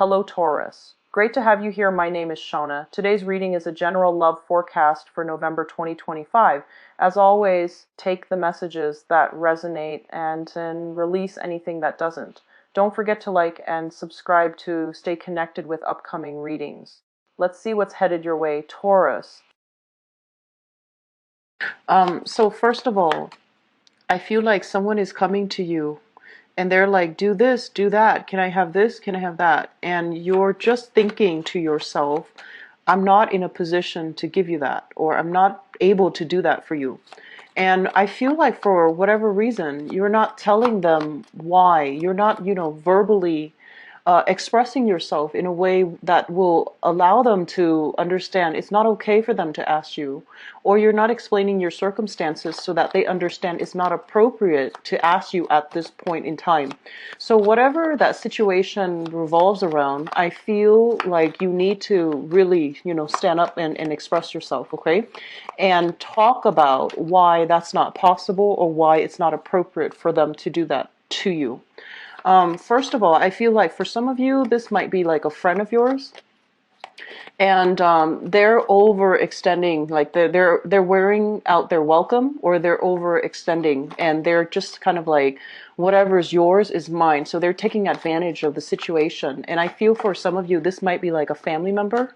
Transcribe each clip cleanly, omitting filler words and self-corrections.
Hello, Taurus. Great to have you here. My name is Shona. Today's reading is a general love forecast for November 2025. As always, take the messages that resonate and release anything that doesn't. Don't forget to like and subscribe to stay connected with upcoming readings. Let's see what's headed your way, Taurus. So first of all, I feel like someone is coming to you and they're like, do this, do that. Can I have this? Can I have that? And you're just thinking to yourself, I'm not in a position to give you that, or I'm not able to do that for you. And I feel like for whatever reason, you're not telling them why. You're not, verbally expressing yourself in a way that will allow them to understand it's not okay for them to ask you, or you're not explaining your circumstances so that they understand it's not appropriate to ask you at this point in time. So whatever that situation revolves around, I feel like you need to really, stand up and express yourself, okay? And talk about why that's not possible or why it's not appropriate for them to do that to you. First of all, I feel like for some of you, this might be like a friend of yours, and they're overextending, like they're wearing out their welcome, or they're overextending, and they're just kind of like, whatever's yours is mine. So they're taking advantage of the situation. And I feel for some of you, this might be like a family member.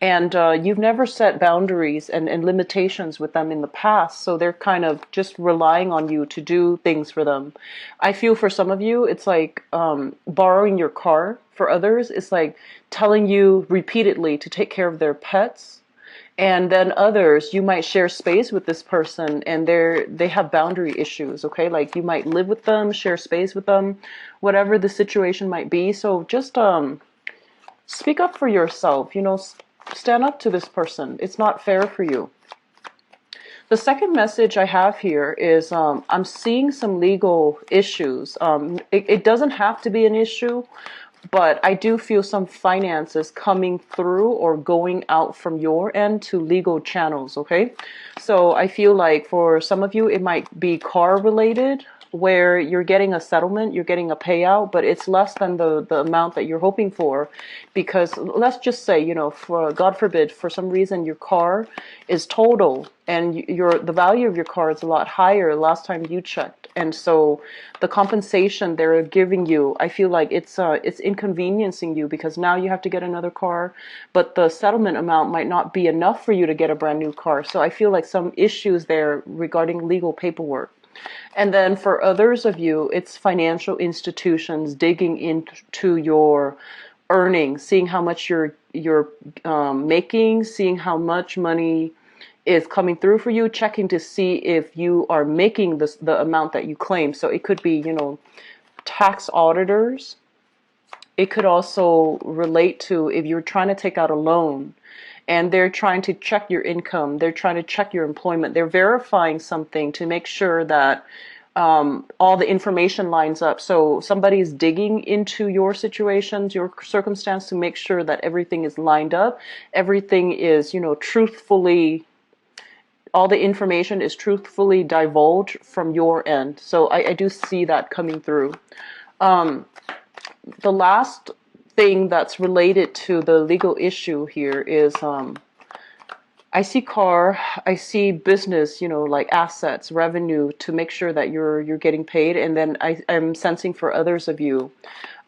And you've never set boundaries and limitations with them in the past, so they're kind of just relying on you to do things for them. I feel for some of you, it's like borrowing your car. For others, it's like telling you repeatedly to take care of their pets. And then others, you might share space with this person and they have boundary issues, okay? Like you might live with them, share space with them, whatever the situation might be. So just speak up for yourself, stand up to this person. It's not fair for you. The second message I have here is I'm seeing some legal issues. It doesn't have to be an issue, but I do feel some finances coming through or going out from your end to legal channels, okay? So I feel like for some of you, it might be car related, where you're getting a settlement, you're getting a payout, but it's less than the amount that you're hoping for. Because let's just say, for God forbid, for some reason your car is total and the value of your car is a lot higher last time you checked. And so the compensation they're giving you, I feel like it's inconveniencing you, because now you have to get another car, but the settlement amount might not be enough for you to get a brand new car. So I feel like some issues there regarding legal paperwork. And then for others of you, it's financial institutions digging into your earnings, seeing how much you're making, seeing how much money is coming through for you, checking to see if you are making the amount that you claim. So it could be, tax auditors. It could also relate to if you're trying to take out a loan and they're trying to check your income, they're trying to check your employment, they're verifying something to make sure that all the information lines up. So somebody's digging into your situations, your circumstance, to make sure that everything is lined up, everything is, truthfully, all the information is truthfully divulged from your end. So I do see that coming through. The last thing that's related to the legal issue here is I see car, I see business, like assets, revenue, to make sure that you're getting paid. And then I'm sensing for others of you,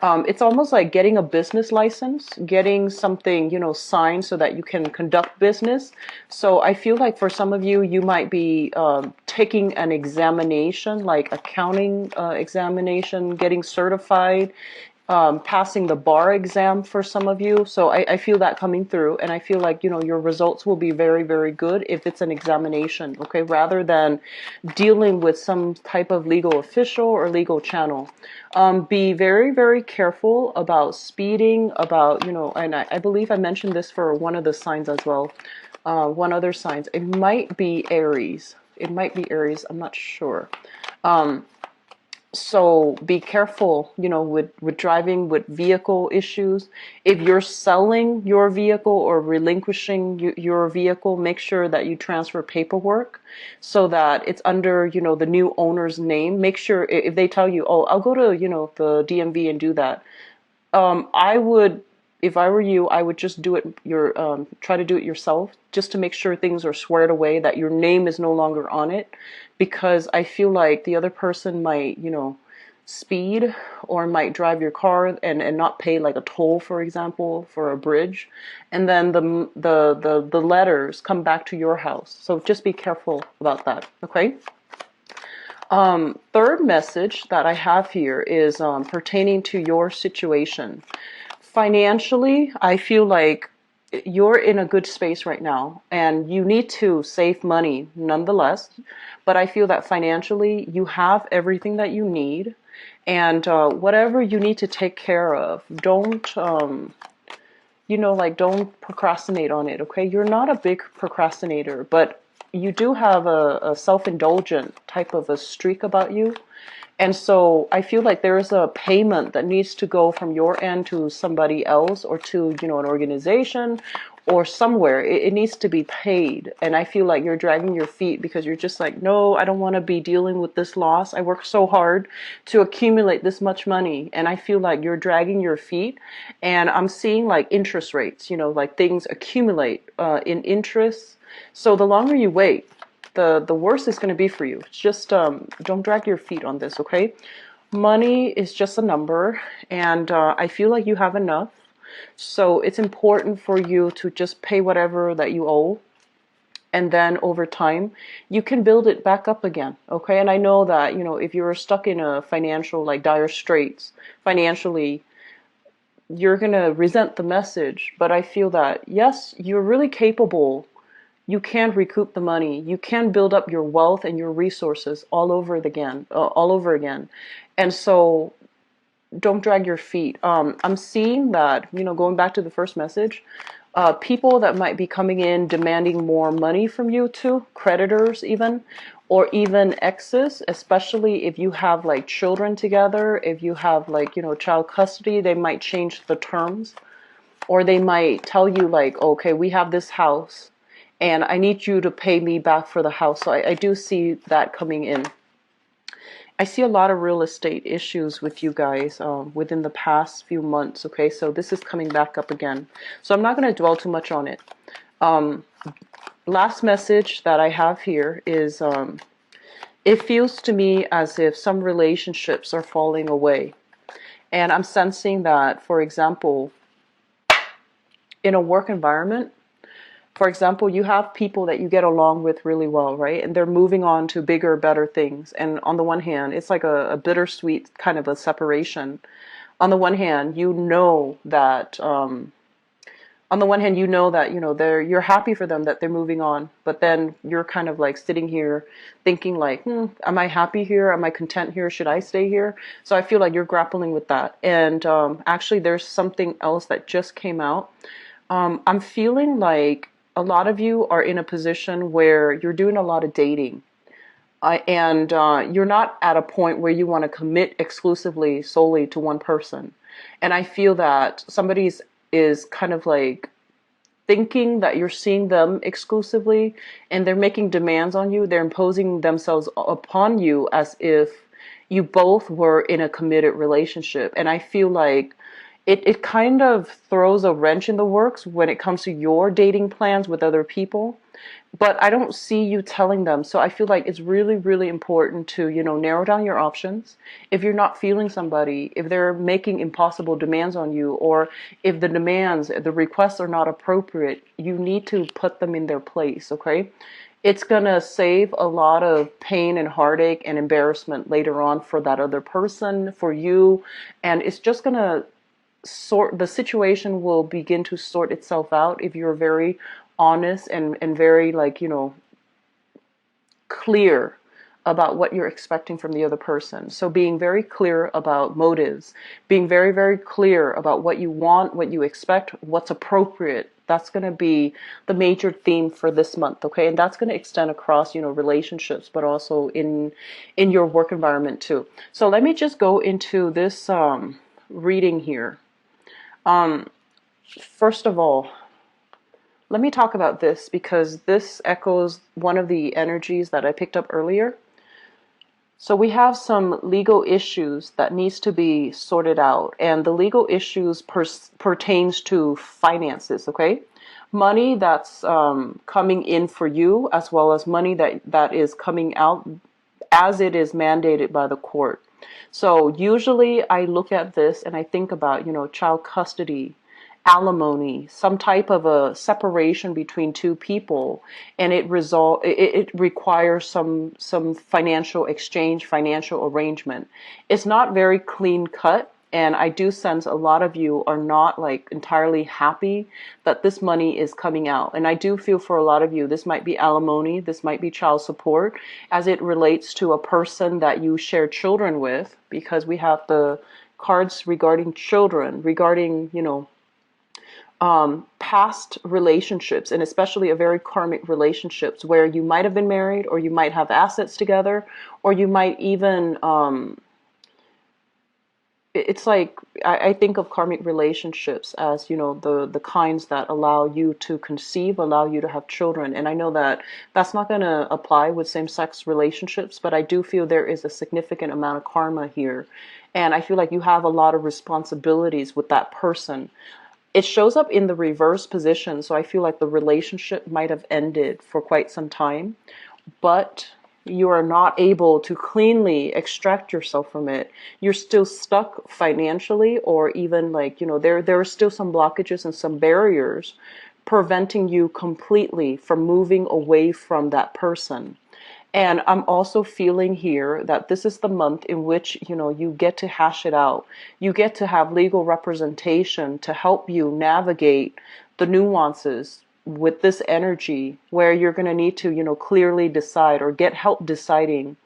it's almost like getting a business license, getting something, signed so that you can conduct business. So I feel like for some of you, you might be taking an examination, like accounting examination, getting certified, passing the bar exam for some of you. So I feel that coming through, and I feel like, your results will be very, very good if it's an examination, okay, rather than dealing with some type of legal official or legal channel. Be very, very careful about speeding, about, and I believe I mentioned this for one of the signs as well. One other signs, it might be Aries. It might be Aries, I'm not sure. So be careful, with driving, with vehicle issues. If you're selling your vehicle or relinquishing your vehicle, make sure that you transfer paperwork so that it's under, the new owner's name. Make sure if they tell you, oh, I'll go to, the DMV and do that. I would, if I were you, I would just do it try to do it yourself, just to make sure things are squared away, that your name is no longer on it, because I feel like the other person might, speed, or might drive your car and not pay like a toll, for example, for a bridge, and then the letters come back to your house. So just be careful about that, okay? Third message that I have here is pertaining to your situation. Financially, I feel like you're in a good space right now, and you need to save money nonetheless. But I feel that financially, you have everything that you need, and whatever you need to take care of, don't procrastinate on it, okay? You're not a big procrastinator, but you do have a self-indulgent type of a streak about you. And so I feel like there is a payment that needs to go from your end to somebody else, or to, an organization or somewhere. It needs to be paid. And I feel like you're dragging your feet because you're just like, no, I don't want to be dealing with this loss. I worked so hard to accumulate this much money. And I feel like you're dragging your feet. And I'm seeing like interest rates, like things accumulate in interest. So the longer you wait, the worse it's going to be for you. It's just don't drag your feet on this, okay? Money is just a number, and I feel like you have enough. So it's important for you to just pay whatever that you owe, and then over time you can build it back up again, okay? And I know that, if you're stuck in a financial, like, dire straits financially, you're going to resent the message. But I feel that, yes, you're really capable. You can recoup the money. You can build up your wealth and your resources all over again. And so don't drag your feet. I'm seeing that, going back to the first message, people that might be coming in demanding more money from you too, creditors even, or even exes, especially if you have like children together, if you have like, child custody, they might change the terms, or they might tell you like, okay, we have this house and I need you to pay me back for the house. So I do see that coming in. I see a lot of real estate issues with you guys within the past few months, okay? So this is coming back up again. So I'm not going to dwell too much on it. Last message that I have here is it feels to me as if some relationships are falling away. And I'm sensing that, for example, in a work environment, for example, you have people that you get along with really well, right? And they're moving on to bigger, better things. And on the one hand, it's like a bittersweet kind of a separation. On the one hand, you know that, you're happy for them that they're moving on. But then you're kind of like sitting here thinking like, am I happy here? Am I content here? Should I stay here? So I feel like you're grappling with that. And actually, there's something else that just came out. I'm feeling like a lot of you are in a position where you're doing a lot of dating, and you're not at a point where you want to commit exclusively solely to one person. And I feel that somebody is kind of like thinking that you're seeing them exclusively, and they're making demands on you. They're imposing themselves upon you as if you both were in a committed relationship. And I feel like it kind of throws a wrench in the works when it comes to your dating plans with other people. But I don't see you telling them. So I feel like it's really, really important to, narrow down your options. If you're not feeling somebody, if they're making impossible demands on you, or if the requests are not appropriate, you need to put them in their place, okay? It's going to save a lot of pain and heartache and embarrassment later on for that other person, for you. And it's just going to the situation will begin to sort itself out if you're very honest and very like, clear about what you're expecting from the other person. So being very clear about motives, being very, very clear about what you want, what you expect, what's appropriate. That's going to be the major theme for this month, okay? And that's going to extend across, relationships, but also in your work environment too. So let me just go into this reading here. First of all, let me talk about this because this echoes one of the energies that I picked up earlier. So we have some legal issues that needs to be sorted out, and the legal issues pertains to finances, okay? Money that's coming in for you, as well as money that is coming out as it is mandated by the court. So usually I look at this and I think about, child custody, alimony, some type of a separation between two people, and it requires some financial exchange, financial arrangement. It's not very clean cut, and I do sense a lot of you are not like entirely happy that this money is coming out. And I do feel for a lot of you, this might be alimony, this might be child support as it relates to a person that you share children with, because we have the cards regarding children, regarding, past relationships, and especially a very karmic relationships where you might have been married, or you might have assets together, or you might even it's like I think of karmic relationships as, the kinds that allow you to conceive, allow you to have children. And I know that that's not going to apply with same-sex relationships, but I do feel there is a significant amount of karma here. And I feel like you have a lot of responsibilities with that person. It shows up in the reverse position, so I feel like the relationship might have ended for quite some time, but you are not able to cleanly extract yourself from it. You're still stuck financially, or even like, there are still some blockages and some barriers preventing you completely from moving away from that person. And I'm also feeling here that this is the month in which, you get to hash it out. You get to have legal representation to help you navigate the nuances with this energy, where you're going to need to, clearly decide or get help deciding,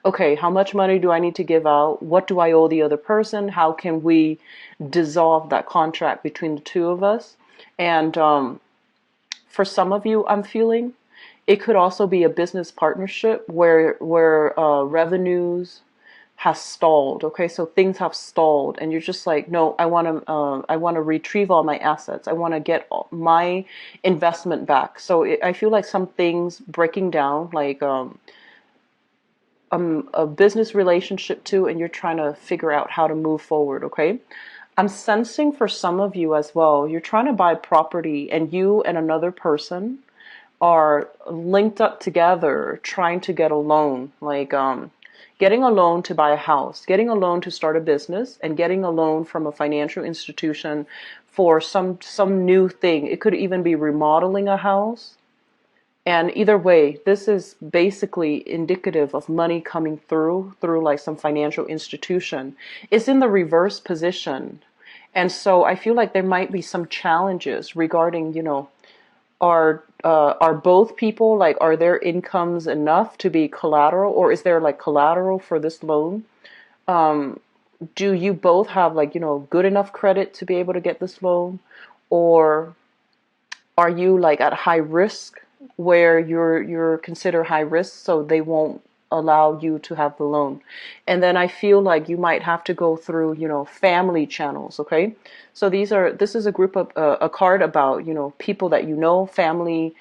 okay, how much money do I need to give out? What do I owe the other person? How can we dissolve that contract between the two of us? And for some of you, I'm feeling it could also be a business partnership where revenues has stalled. Okay, so things have stalled, and you're just like, no, I want to retrieve all my assets. I want to get my investment back. So I feel like some things breaking down, like a business relationship too, and you're trying to figure out how to move forward. Okay. I'm sensing for some of you as well, you're trying to buy property, and you and another person are linked up together trying to get a loan, like getting a loan to buy a house, getting a loan to start a business, and getting a loan from a financial institution for some new thing. It could even be remodeling a house. And either way, this is basically indicative of money coming through like some financial institution. It's in the reverse position. And so I feel like there might be some challenges regarding, are both people, like, are their incomes enough to be collateral, or is there like collateral for this loan? Do you both have, like, good enough credit to be able to get this loan, or are you like at high risk, where you're considered high risk, so they won't allow you to have the loan? And then I feel like you might have to go through, family channels. Okay, so this is a group of a card about, people that, family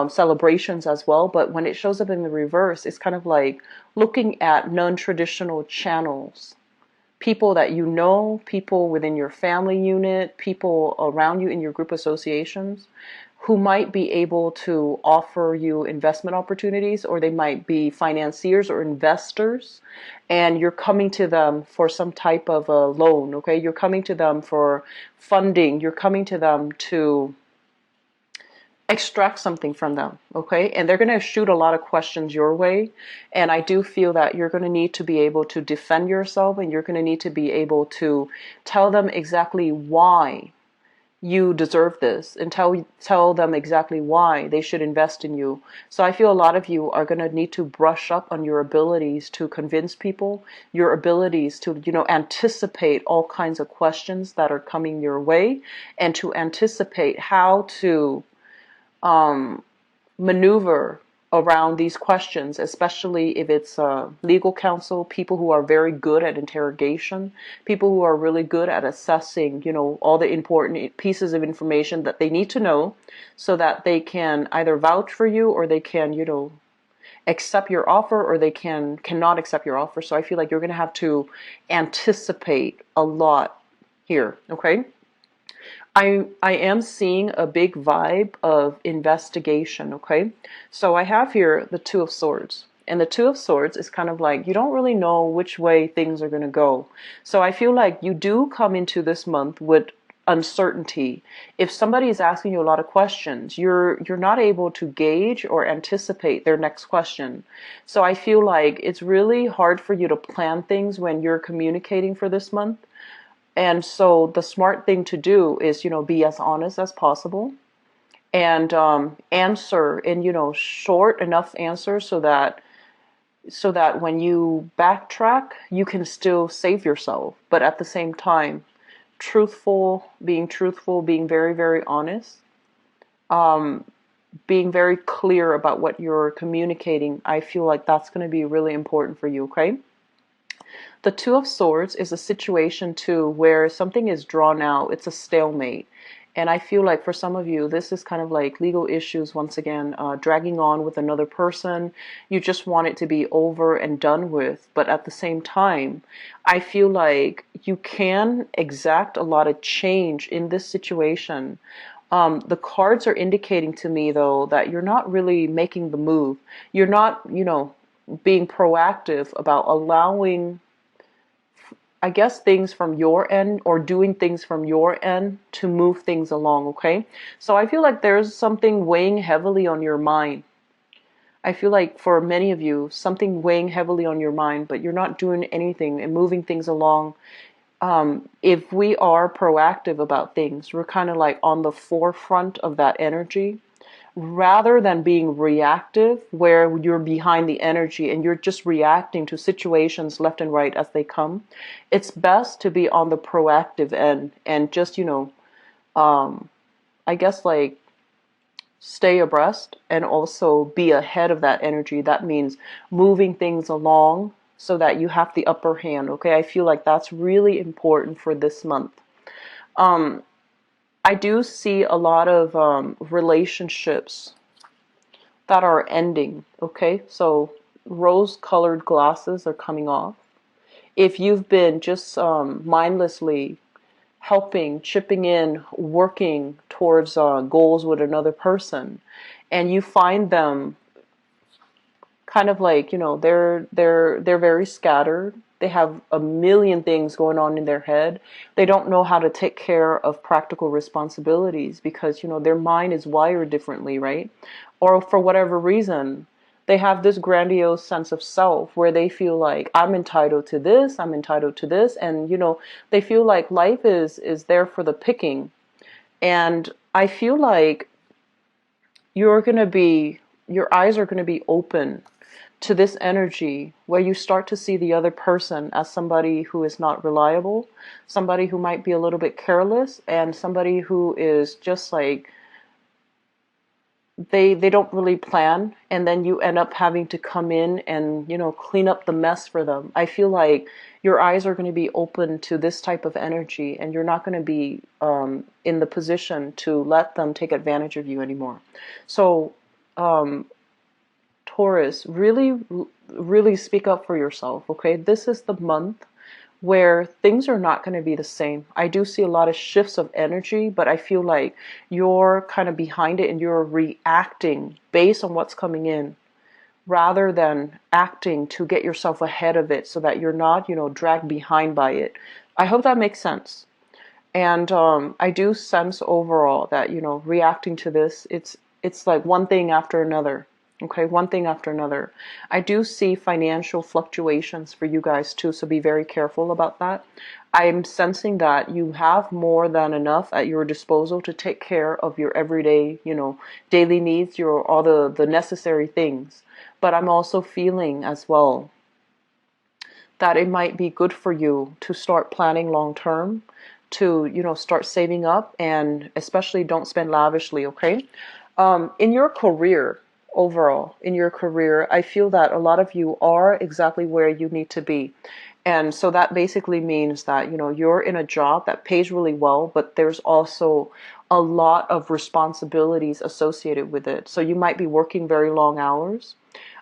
celebrations as well. But when it shows up in the reverse, it's kind of like looking at non-traditional channels, people that, people within your family unit, people around you in your group associations, who might be able to offer you investment opportunities, or they might be financiers or investors, and you're coming to them for some type of a loan. Okay, you're coming to them for funding, you're coming to them to extract something from them. Okay, and they're going to shoot a lot of questions your way, and I do feel that you're going to need to be able to defend yourself, and you're going to need to be able to tell them exactly why you deserve this, and tell them exactly why they should invest in you. So I feel a lot of you are going to need to brush up on your abilities to convince people, your abilities to, anticipate all kinds of questions that are coming your way, and to anticipate how to maneuver around these questions, especially if it's legal counsel, people who are very good at interrogation, people who are really good at assessing, all the important pieces of information that they need to know, so that they can either vouch for you, or they can, accept your offer or they cannot accept your offer. So I feel like you're going to have to anticipate a lot here, okay? I am seeing a big vibe of investigation, okay? So I have here the Two of Swords. And the Two of Swords is kind of like you don't really know which way things are going to go. So I feel like you do come into this month with uncertainty. If somebody is asking you a lot of questions, you're not able to gauge or anticipate their next question. So I feel like it's really hard for you to plan things when you're communicating for this month. And so the smart thing to do is, be as honest as possible and answer in, short enough answers so that when you backtrack, you can still save yourself. But at the same time, truthful, being very, very honest, being very clear about what you're communicating. I feel like that's going to be really important for you, okay? The Two of Swords is a situation too where something is drawn out. It's a stalemate. And I feel like for some of you, this is kind of like legal issues once again, dragging on with another person. You just want it to be over and done with. But at the same time, I feel like you can exact a lot of change in this situation. The cards are indicating to me, though, that you're not really making the move. You're not, being proactive about allowing, I guess, things from your end or doing things from your end to move things along, okay? So I feel like there's something weighing heavily on your mind. I feel like for many of you, something weighing heavily on your mind, but you're not doing anything and moving things along. If we are proactive about things, we're kind of like on the forefront of that energy, rather than being reactive where you're behind the energy and you're just reacting to situations left and right as they come. It's best to be on the proactive end and just, I guess, like, stay abreast and also be ahead of that energy. That means moving things along so that you have the upper hand, okay? I feel like that's really important for this month. I do see a lot of relationships that are ending, okay? So rose-colored glasses are coming off. If you've been just mindlessly helping, chipping in, working towards goals with another person, and you find them kind of like, they're very scattered. They have a million things going on in their head. They don't know how to take care of practical responsibilities because, their mind is wired differently, right? Or for whatever reason, they have this grandiose sense of self where they feel like I'm entitled to this, I'm entitled to this, and they feel like life is there for the picking. And I feel like your eyes are going to be open to this energy where you start to see the other person as somebody who is not reliable, somebody who might be a little bit careless, and somebody who is just like they don't really plan, and then you end up having to come in and clean up the mess for them. I feel like your eyes are going to be open to this type of energy, and you're not going to be in the position to let them take advantage of you anymore. So Taurus, really, really speak up for yourself, okay? This is the month where things are not going to be the same. I do see a lot of shifts of energy, but I feel like you're kind of behind it and you're reacting based on what's coming in rather than acting to get yourself ahead of it so that you're not, dragged behind by it. I hope that makes sense. And I do sense overall that, reacting to this, it's like one thing after another. Okay, one thing after another. I do see financial fluctuations for you guys too, so be very careful about that. I'm sensing that you have more than enough at your disposal to take care of your everyday, daily needs, all the necessary things. But I'm also feeling as well that it might be good for you to start planning long term, to, start saving up, and especially don't spend lavishly, okay? In your career, overall in your career, I feel that a lot of you are exactly where you need to be. And so that basically means that, you're in a job that pays really well, but there's also a lot of responsibilities associated with it. So you might be working very long hours.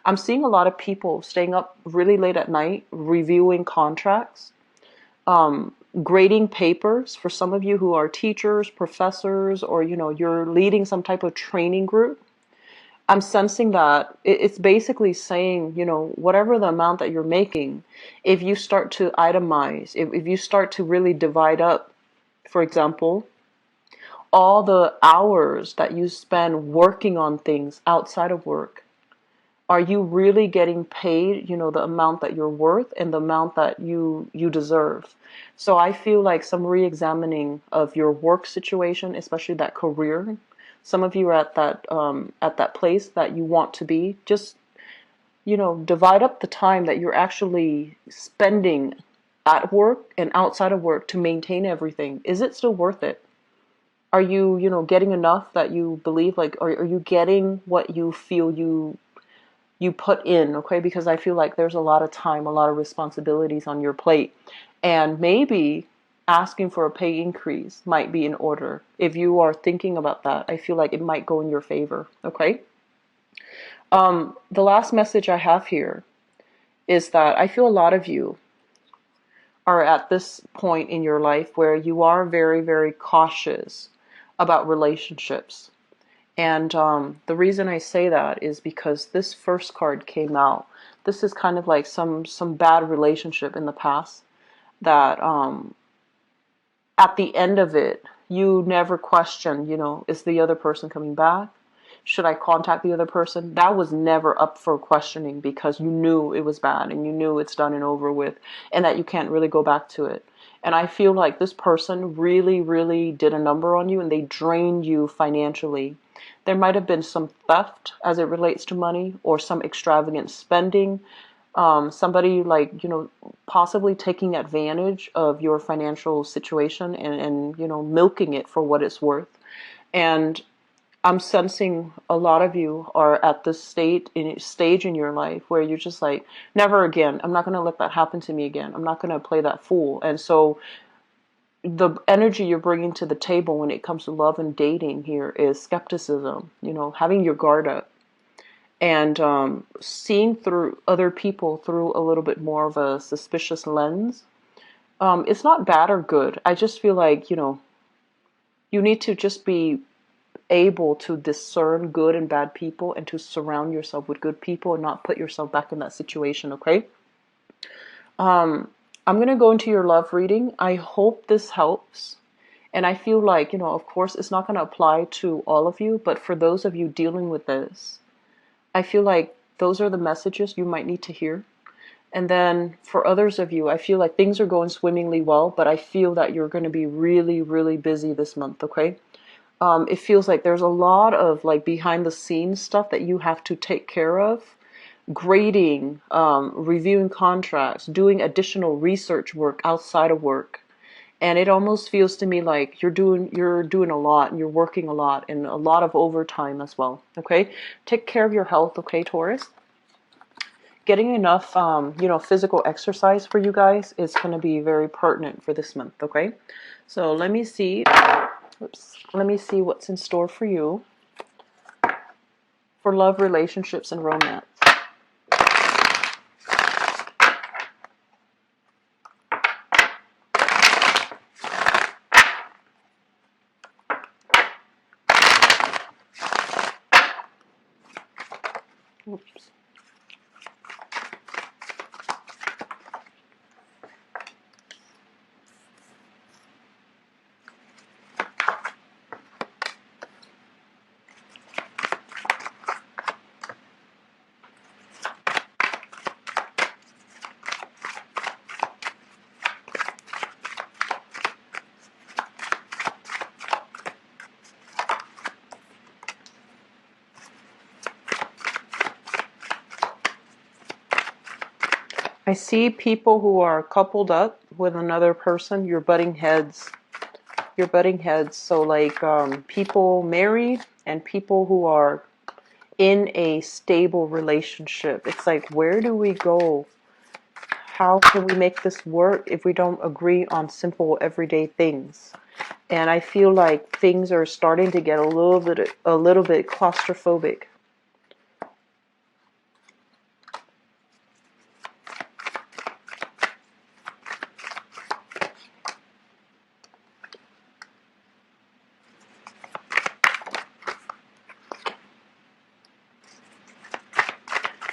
I'm seeing a lot of people staying up really late at night, reviewing contracts, grading papers for some of you who are teachers, professors, or, you're leading some type of training group. I'm sensing that it's basically saying, whatever the amount that you're making, if you start to itemize, if you start to really divide up, for example, all the hours that you spend working on things outside of work, are you really getting paid, the amount that you're worth and the amount that you deserve? So I feel like some re-examining of your work situation, especially that career. Some of you are at that place that you want to be. Just, divide up the time that you're actually spending at work and outside of work to maintain everything. Is it still worth it? Are you, getting enough that you believe, like, are you getting what you feel you put in, okay? Because I feel like there's a lot of time, a lot of responsibilities on your plate. And maybe asking for a pay increase might be in order. If you are thinking about that, I feel like it might go in your favor, okay? The last message I have here is that I feel a lot of you are at this point in your life where you are very, very cautious about relationships. And the reason I say that is because this first card came out. This is kind of like some bad relationship in the past that at the end of it, you never question, is the other person coming back? Should I contact the other person? That was never up for questioning because you knew it was bad and you knew it's done and over with and that you can't really go back to it. And I feel like this person really, really did a number on you and they drained you financially. There might have been some theft as it relates to money or some extravagant spending. Somebody like, possibly taking advantage of your financial situation and milking it for what it's worth. And I'm sensing a lot of you are at this stage in your life where you're just like, never again. I'm not going to let that happen to me again. I'm not going to play that fool. And so the energy you're bringing to the table when it comes to love and dating here is skepticism, having your guard up and seeing through other people through a little bit more of a suspicious lens. It's not bad or good. I just feel like, you need to just be able to discern good and bad people and to surround yourself with good people and not put yourself back in that situation, okay? I'm going to go into your love reading. I hope this helps. And I feel like, of course, it's not going to apply to all of you, but for those of you dealing with this, I feel like those are the messages you might need to hear. And then for others of you, I feel like things are going swimmingly well, but I feel that you're going to be really, really busy this month, okay? It feels like there's a lot of like behind the scenes stuff that you have to take care of. Grading, reviewing contracts, doing additional research work outside of work. And it almost feels to me like you're doing a lot and you're working a lot and a lot of overtime as well. Okay? Take care of your health, okay, Taurus? Getting enough physical exercise for you guys is going to be very pertinent for this month, okay? So let me see. Let me see what's in store for you for love, relationships, and romance. Oops. I see people who are coupled up with another person. You're butting heads. You're butting heads. So like people married and people who are in a stable relationship. It's like, where do we go? how can we make this work if we don't agree on simple everyday things? And I feel like things are starting to get a little bit claustrophobic.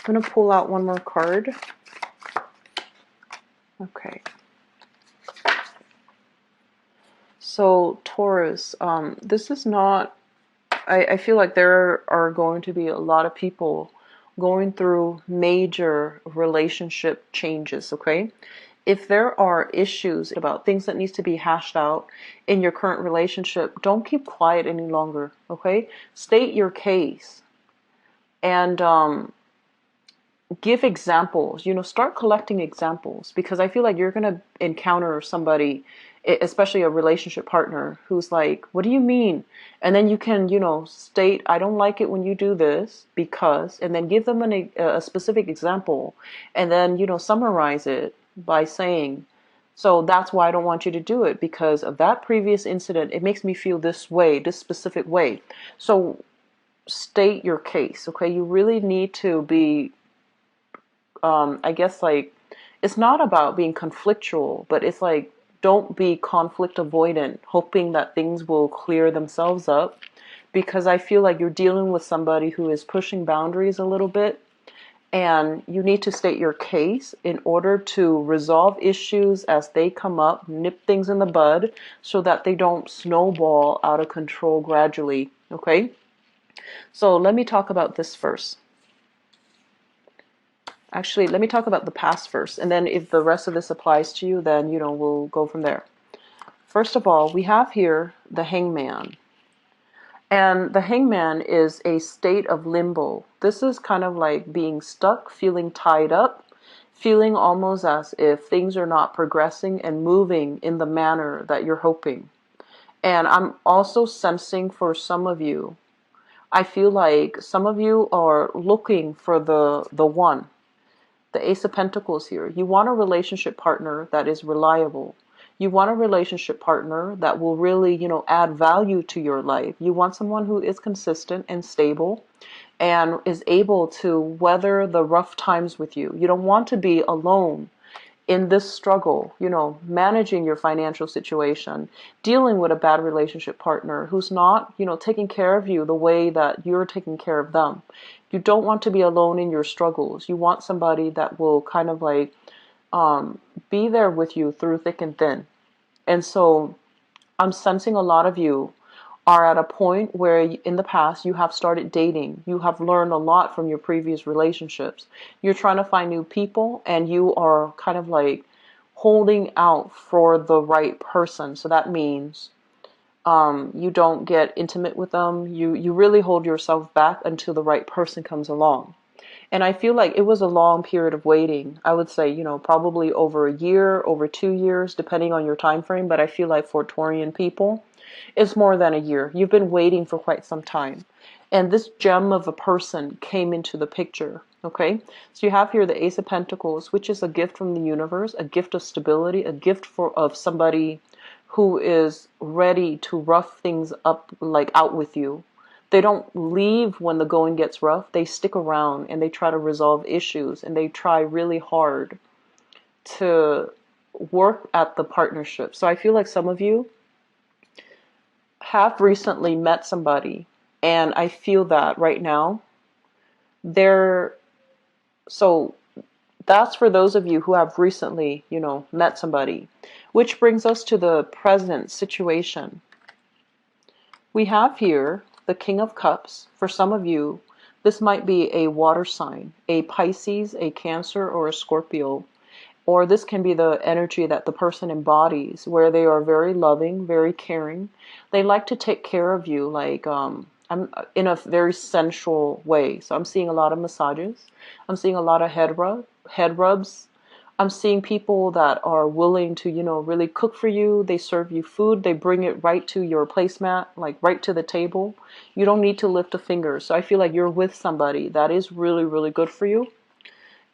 I'm going to pull out one more card. Okay. So Taurus, this is not, I feel like there are going to be a lot of people going through major relationship changes, okay? If there are issues about things that needs to be hashed out in your current relationship, don't keep quiet any longer, okay? State your case and give examples, start collecting examples, because I feel like you're going to encounter somebody, especially a relationship partner, who's like, what do you mean? And then you can, state, I don't like it when you do this because, and then give them a specific example, and then, summarize it by saying, so that's why I don't want you to do it, because of that previous incident. It makes me feel this way, this specific way. So state your case, okay? You really need to be I guess, like, it's not about being conflictual, but it's like, don't be conflict avoidant, hoping that things will clear themselves up, because I feel like you're dealing with somebody who is pushing boundaries a little bit, and you need to state your case in order to resolve issues as they come up, nip things in the bud, so that they don't snowball out of control gradually, okay? So let me talk about this first. Actually, let me talk about the past first, and then if the rest of this applies to you, then, we'll go from there. First of all, we have here the Hangman. And the Hangman is a state of limbo. This is kind of like being stuck, feeling tied up, feeling almost as if things are not progressing and moving in the manner that you're hoping. And I'm also sensing for some of you, I feel like some of you are looking for the one. The Ace of Pentacles here. You want a relationship partner that is reliable. You want a relationship partner that will really, add value to your life. You want someone who is consistent and stable and is able to weather the rough times with you. You don't want to be alone in this struggle, managing your financial situation, dealing with a bad relationship partner who's not, taking care of you the way that you're taking care of them. You don't want to be alone in your struggles. You want somebody that will kind of like be there with you through thick and thin. And so I'm sensing a lot of you are at a point where in the past you have started dating. You have learned a lot from your previous relationships. You're trying to find new people, and you are kind of like holding out for the right person. So that means you don't get intimate with them. You really hold yourself back until the right person comes along. And I feel like it was a long period of waiting. I would say, probably over a year, over 2 years, depending on your time frame. But I feel like for Taurian people, it's more than a year. You've been waiting for quite some time. And this gem of a person came into the picture, okay? So you have here the Ace of Pentacles, which is a gift from the universe, a gift of stability, a gift of somebody who is ready to rough things up, like out with you. They don't leave when the going gets rough. They stick around and they try to resolve issues, and they try really hard to work at the partnership. So I feel like some of you have recently met somebody, and I feel that right now so that's for those of you who have recently, met somebody, which brings us to the present situation. We have here the King of Cups. For some of you, this might be a water sign, a Pisces, a Cancer, or a Scorpio. Or this can be the energy that the person embodies, where they are very loving, very caring. They like to take care of you, like I'm in a very sensual way. So I'm seeing a lot of massages. I'm seeing a lot of head rubs. I'm seeing people that are willing to, really cook for you. They serve you food. They bring it right to your placemat, like right to the table. You don't need to lift a finger. So I feel like you're with somebody that is really, really good for you.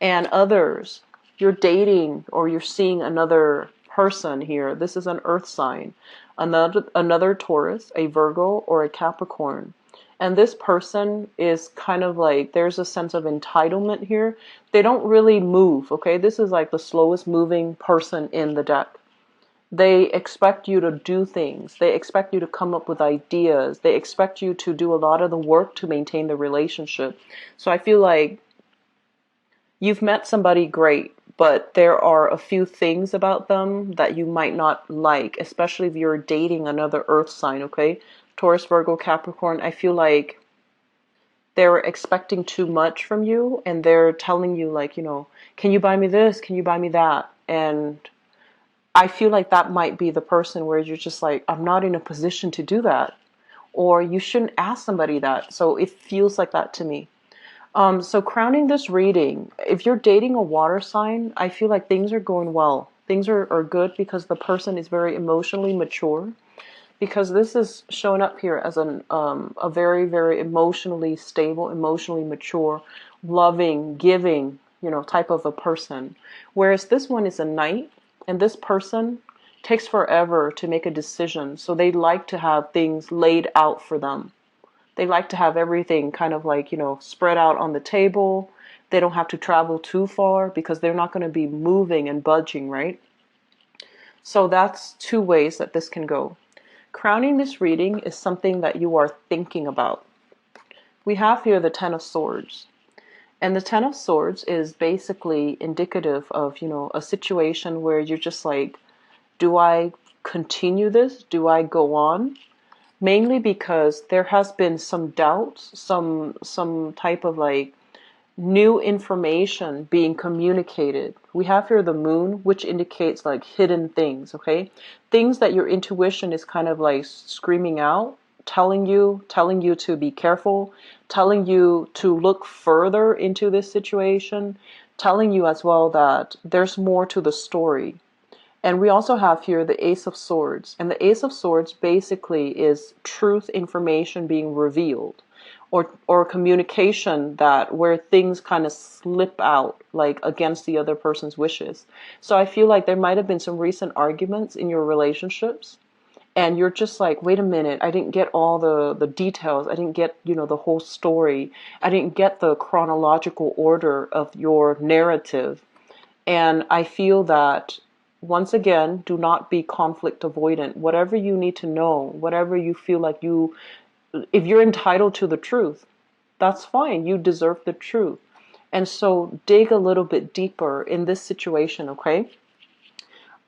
And others, you're dating or you're seeing another person here. This is an earth sign, another Taurus, a Virgo, or a Capricorn. And this person is kind of like, there's a sense of entitlement here. They don't really move, okay? This is like the slowest moving person in the deck. They expect you to do things. They expect you to come up with ideas. They expect you to do a lot of the work to maintain the relationship. So I feel like you've met somebody great, but there are a few things about them that you might not like, especially if you're dating another earth sign, okay? Taurus, Virgo, Capricorn, I feel like they're expecting too much from you, and they're telling you, like, can you buy me this? Can you buy me that? And I feel like that might be the person where you're just like, I'm not in a position to do that. Or you shouldn't ask somebody that. So it feels like that to me. So crowning this reading, if you're dating a water sign, I feel like things are going well. Things are good because the person is very emotionally mature. Because this is showing up here as a very, very emotionally stable, emotionally mature, loving, giving, type of a person. Whereas this one is a knight, and this person takes forever to make a decision. So they like to have things laid out for them. They like to have everything kind of like, spread out on the table. They don't have to travel too far because they're not going to be moving and budging, right? So that's two ways that this can go. Crowning this reading is something that you are thinking about. We have here the Ten of Swords. And the Ten of Swords is basically indicative of, a situation where you're just like, do I continue this? Do I go on? Mainly because there has been some doubts, some type of like new information being communicated. We have here the moon, which indicates like hidden things, okay? Things that your intuition is kind of like screaming out, telling you to be careful, telling you to look further into this situation, telling you as well that there's more to the story. And we also have here the Ace of Swords. And the Ace of Swords basically is truth information being revealed, or communication that where things kind of slip out like against the other person's wishes. So I feel like there might have been some recent arguments in your relationships, and you're just like, wait a minute, I didn't get all the details. I didn't get, the whole story. I didn't get the chronological order of your narrative. And I feel that, once again, do not be conflict avoidant. Whatever you need to know, whatever you feel like if you're entitled to the truth, that's fine. You deserve the truth. And so dig a little bit deeper in this situation, okay?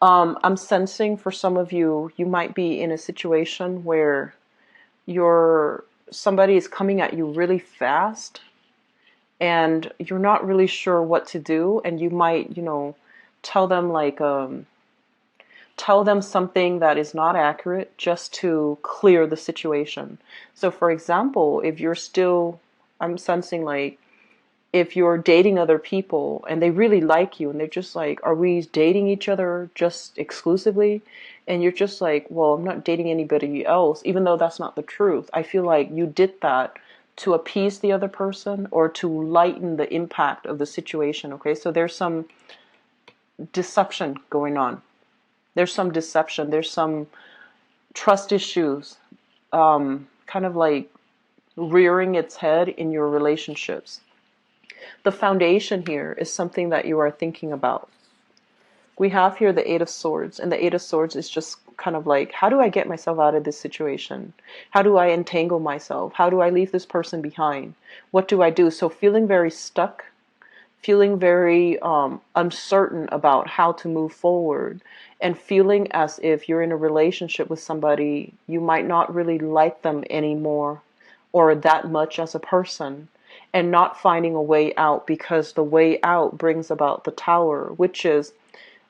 I'm sensing for some of you, you might be in a situation where somebody is coming at you really fast, and you're not really sure what to do, and you might, tell them like tell them something that is not accurate just to clear the situation. So for example, I'm sensing like if you're dating other people and they really like you and they're just like, are we dating each other just exclusively? And you're just like, well, I'm not dating anybody else, even though that's not the truth. I feel like you did that to appease the other person or to lighten the impact of the situation, okay? So there's some deception going on. There's some deception. There's some trust issues kind of like rearing its head in your relationships. The foundation here is something that you are thinking about. We have here the Eight of Swords, and the Eight of Swords is just kind of like, how do I get myself out of this situation? How do I entangle myself? How do I leave this person behind? What do I do? So feeling very stuck, feeling very uncertain about how to move forward, and feeling as if you're in a relationship with somebody, you might not really like them anymore or that much as a person, and not finding a way out, because the way out brings about the Tower, which is,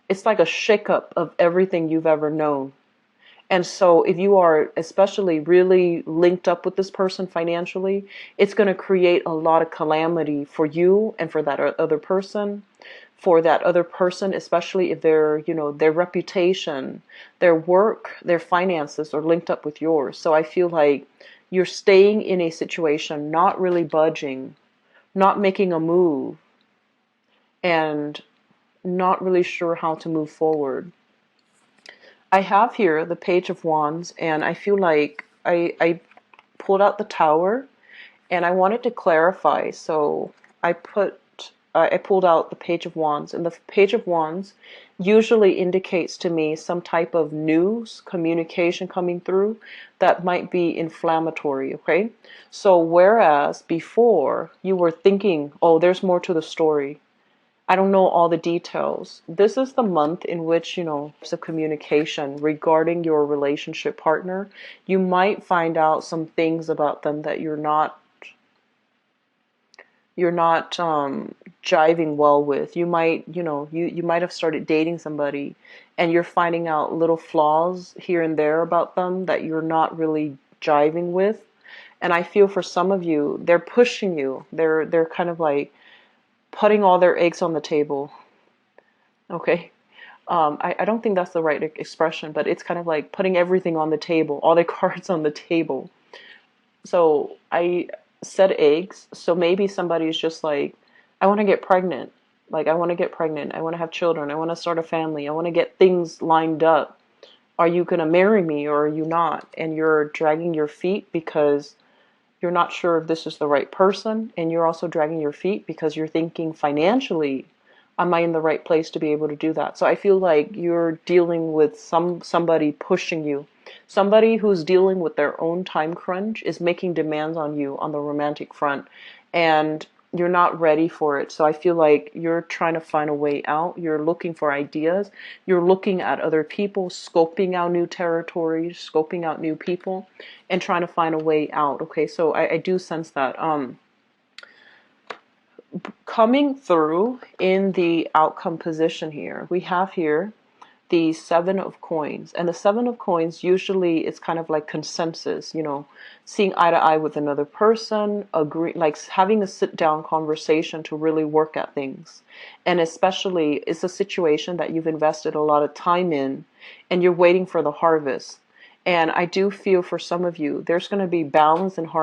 it's like a shakeup of everything you've ever known. And so if you are especially really linked up with this person financially, it's going to create a lot of calamity for you and for that other person. For that other person, especially if their reputation, their work, their finances are linked up with yours. So I feel like you're staying in a situation, not really budging, not making a move, and not really sure how to move forward. I have here the Page of Wands, and I feel like I pulled out the Tower, and I wanted to clarify. So I pulled out the Page of Wands, and the Page of Wands usually indicates to me some type of news, communication coming through that might be inflammatory, okay? So whereas before you were thinking, oh, there's more to the story, I don't know all the details. This is the month in which, there's a communication regarding your relationship partner. You might find out some things about them that you're not jiving well with. You might, you might have started dating somebody and you're finding out little flaws here and there about them that you're not really jiving with. And I feel for some of you, they're pushing you. They're kind of like putting all their eggs on the table. Okay. I don't think that's the right expression, but it's kind of like putting everything on the table, all their cards on the table. So I said eggs. So maybe somebody's just like, I want to get pregnant. Like, I want to get pregnant. I want to have children. I want to start a family. I want to get things lined up. Are you going to marry me or are you not? And you're dragging your feet because you're not sure if this is the right person. And you're also dragging your feet because you're thinking financially, am I in the right place to be able to do that? So I feel like you're dealing with somebody pushing you. Somebody who's dealing with their own time crunch is making demands on you on the romantic front, and you're not ready for it. So I feel like you're trying to find a way out. You're looking for ideas. You're looking at other people, scoping out new territories, scoping out new people, and trying to find a way out. Okay, so I do sense that. Coming through in the outcome position here, we have here the Seven of Coins. And the Seven of Coins, usually it's kind of like consensus, seeing eye to eye with another person, like having a sit down conversation to really work at things. And especially it's a situation that you've invested a lot of time in and you're waiting for the harvest. And I do feel for some of you, there's going to be balance and harmony